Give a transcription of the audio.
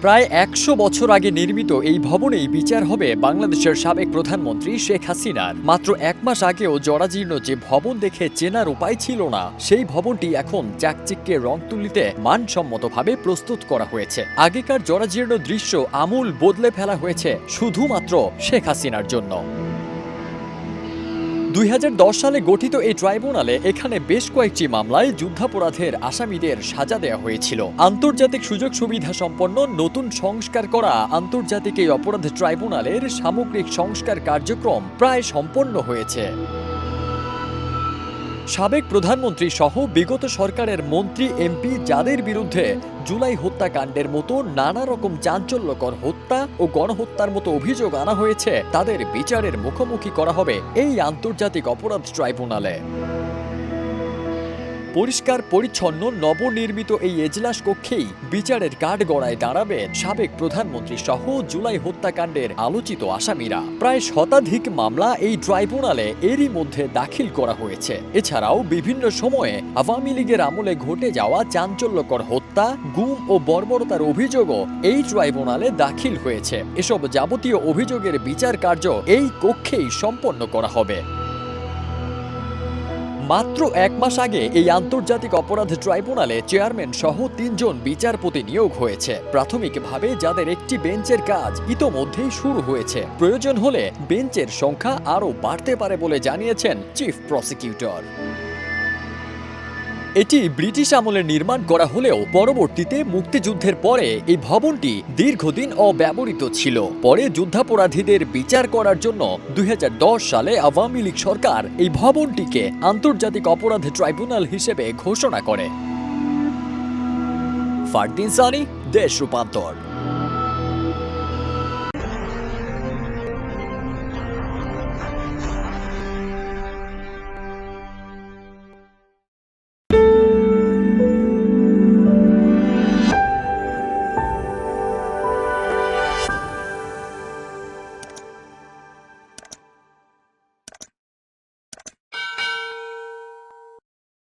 প্রায় ১০০ বছর আগে নির্মিত এই ভবনেই বিচার হবে বাংলাদেশের সাবেক প্রধানমন্ত্রী শেখ হাসিনার। মাত্র ১ মাস আগেও জরাজীর্ণ যে ভবন দেখে চেনার উপায় ছিল না, সেই ভবনটি এখন চাকচিক্যে রং তুলিতে মানসম্মতভাবে প্রস্তুত করা হয়েছে। আগেকার জরাজীর্ণ দৃশ্য আমূল বদলে ফেলা হয়েছে শুধুমাত্র শেখ হাসিনার জন্য। ২০১০ সালে গঠিত এই ট্রাইব্যুনালে এখানে বেশ কয়েকটি মামলায় যুদ্ধাপরাধের আসামিদের সাজা দেওয়া হয়েছিল। আন্তর্জাতিক সুযোগ সুবিধা সম্পন্ন নতুন সংস্কার করা আন্তর্জাতিক এই অপরাধ ট্রাইব্যুনালের সামগ্রিক সংস্কার কার্যক্রম প্রায় সম্পন্ন হয়েছে। সাবেক প্রধানমন্ত্রী সহ বিগত সরকারের মন্ত্রী এমপি যাদের বিরুদ্ধে জুলাই হত্যাকাণ্ডের মতো নানা রকম চাঞ্চল্যকর হত্যা ও গণহত্যার মতো অভিযোগ আনা হয়েছে, তাদের বিচারের মুখোমুখি করা হবে এই আন্তর্জাতিক অপরাধ ট্রাইব্যুনালে। পরিষ্কার পরিচ্ছন্ন নবনির্মিত এই এজলাস কক্ষেই বিচারের কাঠগড়ায় দাঁড়াবেন সাবেক প্রধানমন্ত্রী সহ জুলাই হত্যাকাণ্ডের আলোচিত আসামিরা। প্রায় শতাধিক মামলা এই ট্রাইব্যুনালে এরই মধ্যে দাখিল করা হয়েছে। এছাড়াও বিভিন্ন সময়ে আওয়ামী লীগের আমলে ঘটে যাওয়া চাঞ্চল্যকর হত্যা, গুম ও বর্বরতার অভিযোগও এই ট্রাইব্যুনালে দাখিল হয়েছে। এসব যাবতীয় অভিযোগের বিচার কার্য এই কক্ষেই সম্পন্ন করা হবে। মাত্র ১ মাস আগে এই আন্তর্জাতিক অপরাধ ট্রাইব্যুনালে চেয়ারম্যান সহ ৩ জন বিচারপতি নিয়োগ হয়েছে। প্রাথমিকভাবে যাদের একটি বেঞ্চের কাজ ইতোমধ্যেই শুরু হয়েছে। প্রয়োজন হলে বেঞ্চের সংখ্যা আরও বাড়তে পারে বলে জানিয়েছেন চিফ প্রসিকিউটর। এটি ব্রিটিশ আমলে নির্মাণ করা হলেও পরবর্তীতে মুক্তিযুদ্ধের পরে এই ভবনটি দীর্ঘদিন অব্যবহৃত ছিল। পরে যুদ্ধাপরাধীদের বিচার করার জন্য ২০১০ সালে আওয়ামী লীগ সরকার এই ভবনটিকে আন্তর্জাতিক অপরাধ ট্রাইব্যুনাল হিসেবে ঘোষণা করে। ফারদিন সানি, দেশ রূপান্তর।